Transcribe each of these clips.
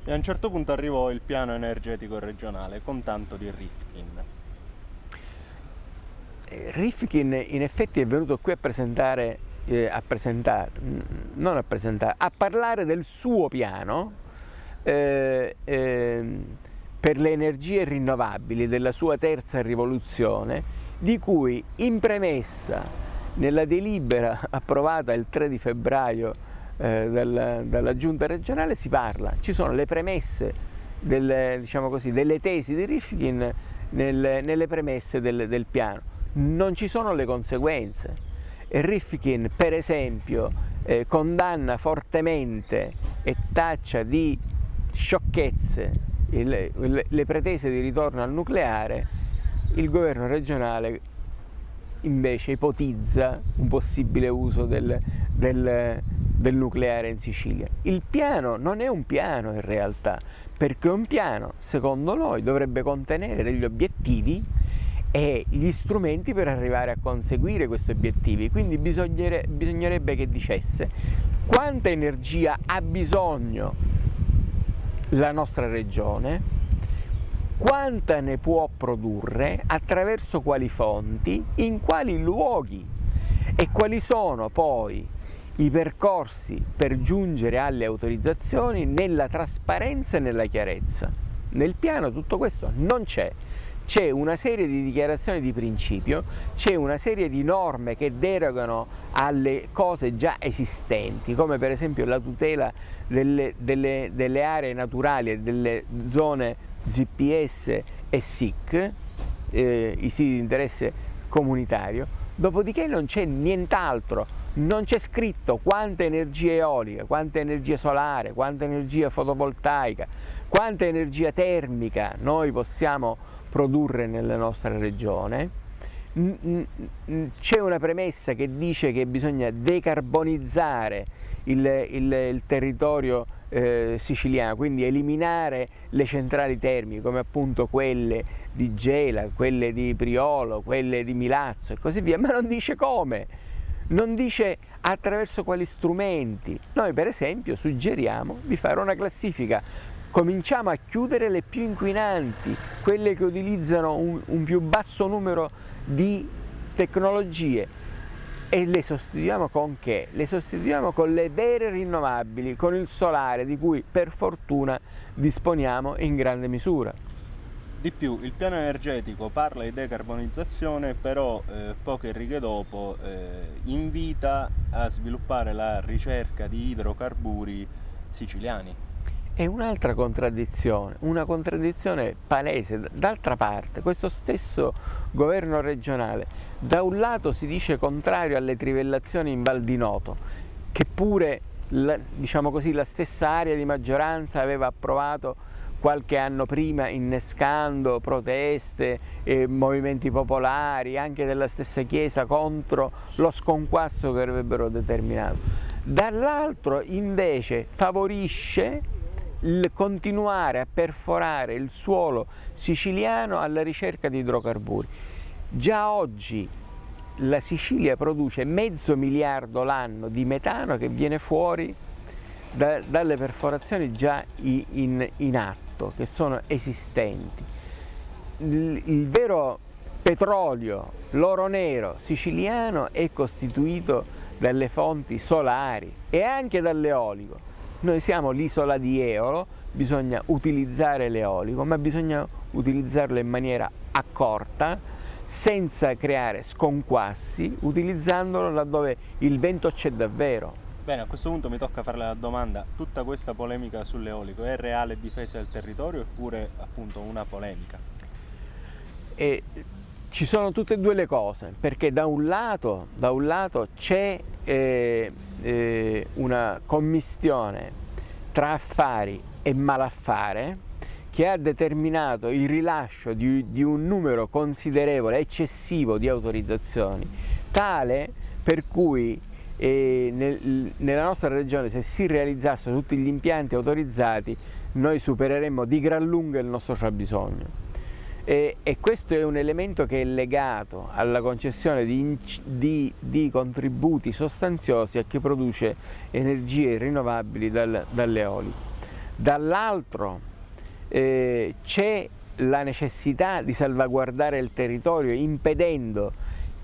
E a un certo punto arrivò il piano energetico regionale con tanto di Rifkin. Rifkin in effetti è venuto qui a parlare del suo piano per le energie rinnovabili, della sua terza rivoluzione, di cui in premessa nella delibera approvata il 3 di febbraio dalla giunta regionale si parla. Ci sono le premesse diciamo così, delle tesi di Rifkin nelle premesse del piano. Non ci sono le conseguenze. E Rifkin, per esempio, condanna fortemente e taccia di sciocchezze le pretese di ritorno al nucleare. Il governo regionale invece ipotizza un possibile uso del nucleare in Sicilia. Il piano non è un piano in realtà, perché un piano, secondo noi, dovrebbe contenere degli obiettivi e gli strumenti per arrivare a conseguire questi obiettivi. Quindi bisognerebbe che dicesse quanta energia ha bisogno la nostra regione, quanta ne può produrre, attraverso quali fonti, in quali luoghi e quali sono poi i percorsi per giungere alle autorizzazioni nella trasparenza e nella chiarezza. Nel piano tutto questo non c'è. C'è una serie di dichiarazioni di principio, c'è una serie di norme che derogano alle cose già esistenti, come per esempio la tutela delle aree naturali e delle zone GPS e SIC, i siti di interesse comunitario. Dopodiché non c'è nient'altro, non c'è scritto quanta energia eolica, quanta energia solare, quanta energia fotovoltaica, quanta energia termica noi possiamo produrre nella nostra regione. C'è una premessa che dice che bisogna decarbonizzare il territorio siciliano, quindi eliminare le centrali termiche come appunto quelle di Gela, quelle di Priolo, quelle di Milazzo e così via, ma non dice come, non dice attraverso quali strumenti. Noi per esempio suggeriamo di fare una classifica. Cominciamo a chiudere le più inquinanti, quelle che utilizzano un più basso numero di tecnologie, e le sostituiamo con che? Le sostituiamo con le vere rinnovabili, con il solare, di cui per fortuna disponiamo in grande misura. Di più, il piano energetico parla di decarbonizzazione, però poche righe dopo invita a sviluppare la ricerca di idrocarburi siciliani. È un'altra contraddizione, una contraddizione palese. D'altra parte, questo stesso governo regionale, da un lato si dice contrario alle trivellazioni in Val di Noto, che pure, diciamo così, la stessa area di maggioranza aveva approvato qualche anno prima, innescando proteste e movimenti popolari, anche della stessa Chiesa, contro lo sconquasso che avrebbero determinato. Dall'altro invece favorisce il continuare a perforare il suolo siciliano alla ricerca di idrocarburi. Già oggi la Sicilia produce 500 miliardi l'anno di metano che viene fuori dalle perforazioni già in atto, che sono esistenti. Il vero petrolio, l'oro nero siciliano, è costituito dalle fonti solari e anche dall'eolico. Noi siamo l'isola di Eolo, bisogna utilizzare l'eolico, ma bisogna utilizzarlo in maniera accorta, senza creare sconquassi, utilizzandolo laddove il vento c'è davvero. Bene, a questo punto mi tocca fare la domanda: tutta questa polemica sull'eolico è reale difesa del territorio oppure appunto una polemica? E ci sono tutte e due le cose, perché da un lato c'è una commistione tra affari e malaffare che ha determinato il rilascio di un numero considerevole, eccessivo di autorizzazioni, tale per cui nella nostra regione, se si realizzassero tutti gli impianti autorizzati, noi supereremmo di gran lunga il nostro fabbisogno. E questo è un elemento che è legato alla concessione di contributi sostanziosi a chi produce energie rinnovabili dall'eolico. dall'altro c'è la necessità di salvaguardare il territorio impedendo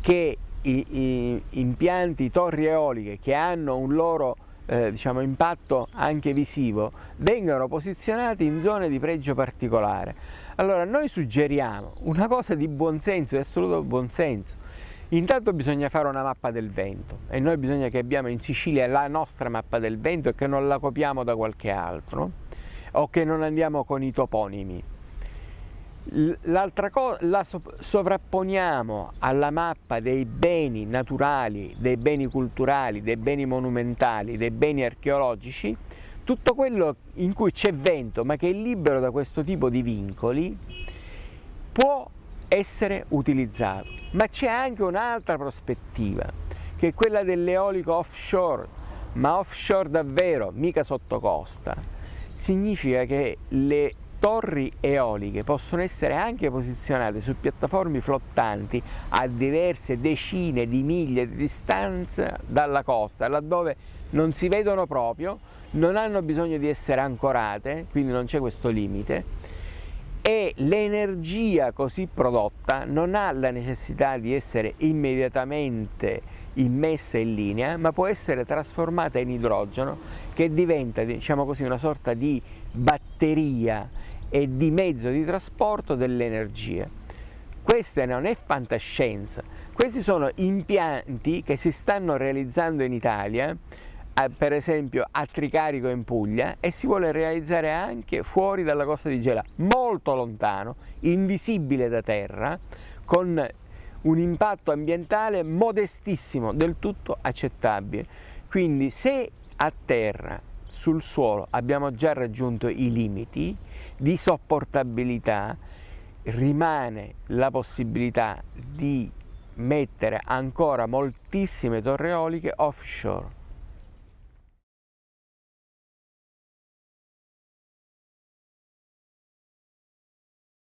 che i impianti torri eoliche che hanno un loro diciamo, impatto anche visivo vengano posizionati in zone di pregio particolare. Allora noi suggeriamo una cosa di buonsenso, di assoluto buonsenso. Intanto bisogna fare una mappa del vento e noi bisogna che abbiamo in Sicilia la nostra mappa del vento e che non la copiamo da qualche altro o che non andiamo con i toponimi. L'altra cosa la sovrapponiamo alla mappa dei beni naturali, dei beni culturali, dei beni monumentali, dei beni archeologici, tutto quello in cui c'è vento ma che è libero da questo tipo di vincoli può essere utilizzato. Ma c'è anche un'altra prospettiva, che è quella dell'eolico offshore, ma offshore davvero, mica sotto costa. Significa che le torri eoliche possono essere anche posizionate su piattaforme flottanti a diverse decine di miglia di distanza dalla costa, laddove non si vedono proprio, non hanno bisogno di essere ancorate, quindi non c'è questo limite, e l'energia così prodotta non ha la necessità di essere immediatamente immessa in linea, ma può essere trasformata in idrogeno che diventa, diciamo così, una sorta di batteria e di mezzo di trasporto dell'energia. Questa non è fantascienza, questi sono impianti che si stanno realizzando in Italia, per esempio a Tricarico in Puglia, e si vuole realizzare anche fuori dalla costa di Gela, molto lontano, invisibile da terra, con un impatto ambientale modestissimo, del tutto accettabile. Quindi se a terra, sul suolo, abbiamo già raggiunto i limiti di sopportabilità, rimane la possibilità di mettere ancora moltissime torri eoliche offshore.